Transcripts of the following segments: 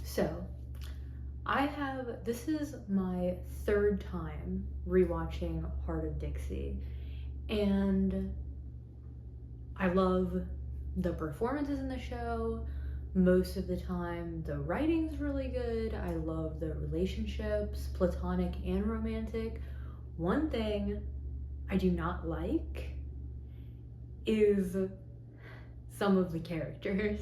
So, this is my third time rewatching Heart of Dixie, and I love the performances in the show. Most of the time, the writing's really good. I love the relationships, platonic and romantic. One thing I do not like is some of the characters.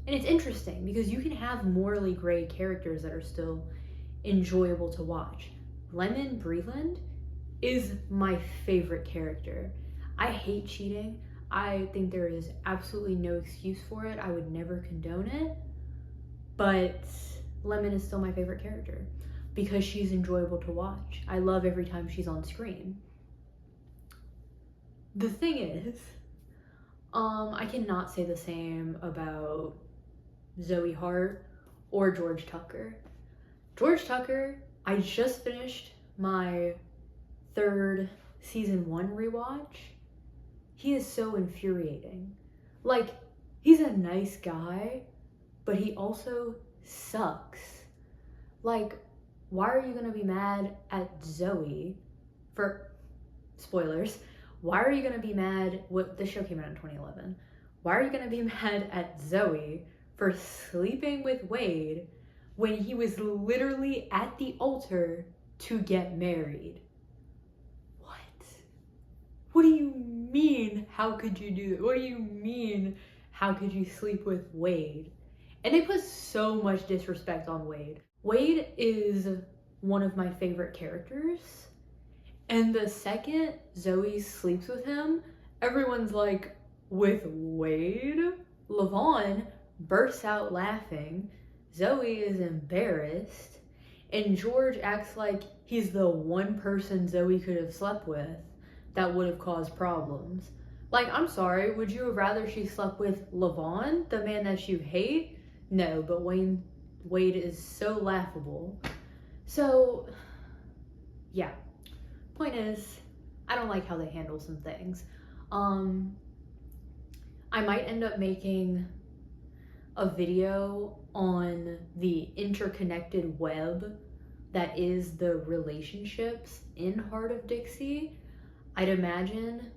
And it's interesting because you can have morally gray characters that are still enjoyable to watch. Lemon Breland is my favorite character. I hate cheating. I think there is absolutely no excuse for it. I would never condone it. But Lemon is still my favorite character because she's enjoyable to watch. I love every time she's on screen. The thing is, I cannot say the same about Zoe Hart or George Tucker. George Tucker, I just finished my third season 1 rewatch. He is so infuriating. Like, he's a nice guy, but he also sucks. Like, why are you gonna be mad at Zoe for, spoilers, why are you gonna be mad, this show came out in 2011. Why are you gonna be mad at Zoe for sleeping with Wade when he was literally at the altar to get married? What do you mean, how could you do that? What do you mean, how could you sleep with Wade? And they put so much disrespect on Wade. Wade is one of my favorite characters. And the second Zoe sleeps with him, everyone's like, with Wade? Lavon bursts out laughing. Zoe is embarrassed. And George acts like he's the one person Zoe could have slept with that would have caused problems. Like, I'm sorry, would you have rather she slept with Lavon, the man that you hate? No, but Wade is so laughable. So, yeah. Point is, I don't like how they handle some things. I might end up making a video on the interconnected web that is the relationships in Heart of Dixie. I'd imagine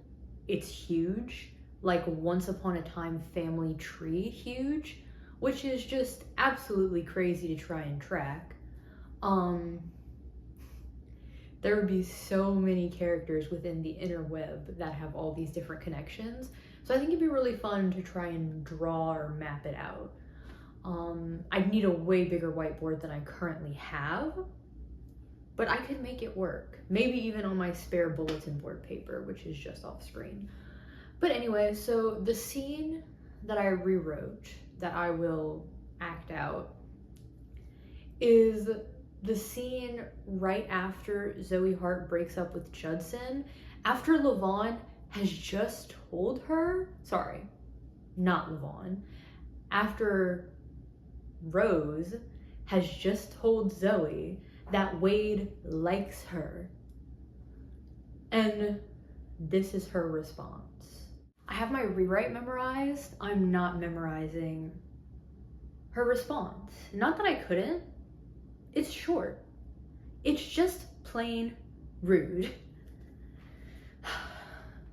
it's huge, like Once Upon a Time family tree huge, which is just absolutely crazy to try and track. There would be so many characters within the interweb that have all these different connections. So I think it'd be really fun to try and draw or map it out. I'd need a way bigger whiteboard than I currently have, but I could make it work. Maybe even on my spare bulletin board paper, which is just off screen. But anyway, so the scene that I rewrote, that I will act out, is the scene right after Zoe Hart breaks up with Judson, after Lavon has just told her, sorry, not Lavon, after Rose has just told Zoe that Wade likes her. And this is her response. I have my rewrite memorized. I'm not memorizing her response. Not that I couldn't. It's short. It's just plain rude.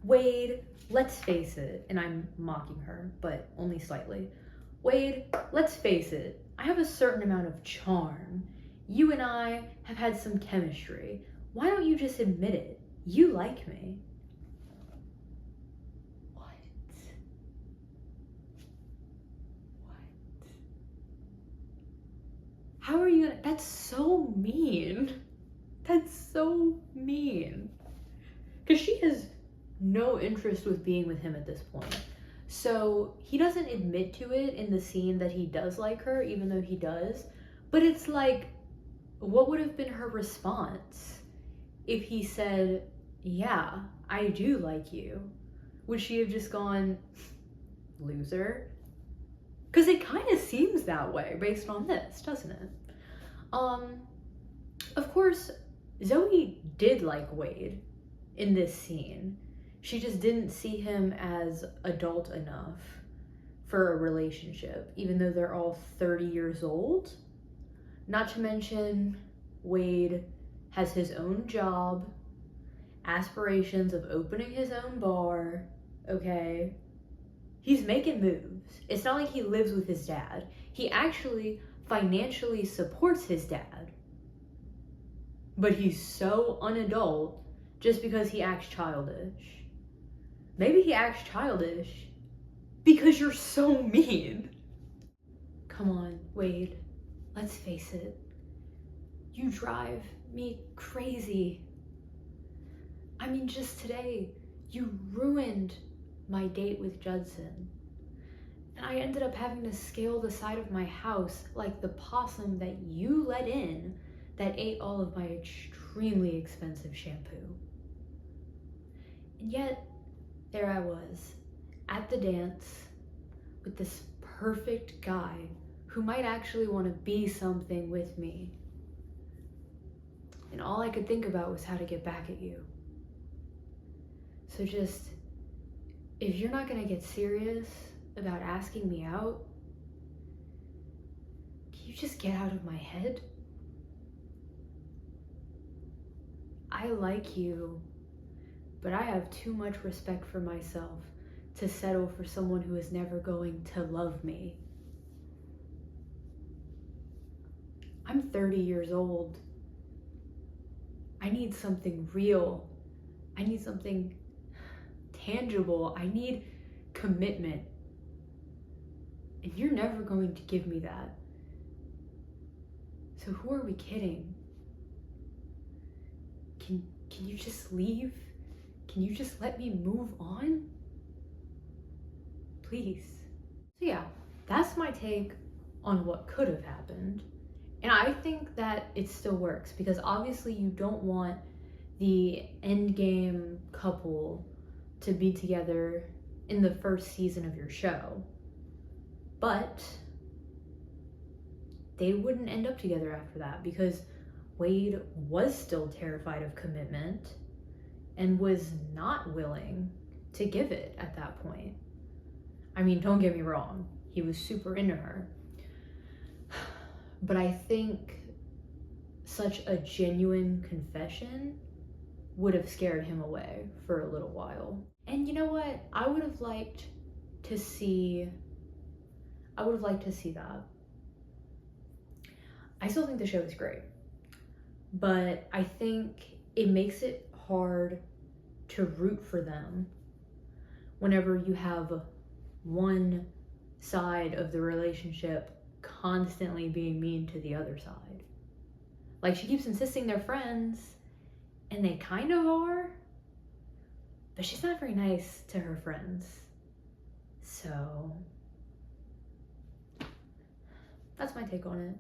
Wade, let's face it, and I'm mocking her, but only slightly. Wade, let's face it, I have a certain amount of charm. You and I have had some chemistry. Why don't you just admit it? You like me. What? How are you gonna, that's so mean. That's so mean. Because she has no interest with being with him at this point. So he doesn't admit to it in the scene that he does like her, even though he does. But it's like, what would have been her response if he said, yeah, I do like you? Would she have just gone, loser? Because it kind of seems that way based on this, doesn't it? Of course, Zoe did like Wade in this scene. She just didn't see him as adult enough for a relationship, even though they're all 30 years old. Not to mention, Wade has his own job, aspirations of opening his own bar, okay? He's making moves. It's not like he lives with his dad. He actually financially supports his dad. But he's so unadult just because he acts childish. Maybe he acts childish because you're so mean. Come on, Wade. Let's face it. You drive me crazy. I mean, just today, you ruined my date with Judson. And I ended up having to scale the side of my house like the possum that you let in that ate all of my extremely expensive shampoo. And yet, there I was, at the dance, with this perfect guy who might actually want to be something with me. And all I could think about was how to get back at you. So just, if you're not gonna get serious about asking me out, can you just get out of my head? I like you, but I have too much respect for myself to settle for someone who is never going to love me. I'm 30 years old. I need something real. I need something tangible. I need commitment. And you're never going to give me that. So who are we kidding? Can you just leave? Can you just let me move on? Please. So yeah, that's my take on what could have happened. And I think that it still works because obviously you don't want the endgame couple to be together in the first season of your show. But they wouldn't end up together after that because Wade was still terrified of commitment and was not willing to give it at that point. I mean, don't get me wrong, he was super into her. But I think such a genuine confession would have scared him away for a little while. And you know what? I would have liked to see that. I still think the show is great, but I think it makes it hard to root for them whenever you have one side of the relationship constantly being mean to the other side. Like, she keeps insisting they're friends, and they kind of are, but she's not very nice to her friends. So that's my take on it.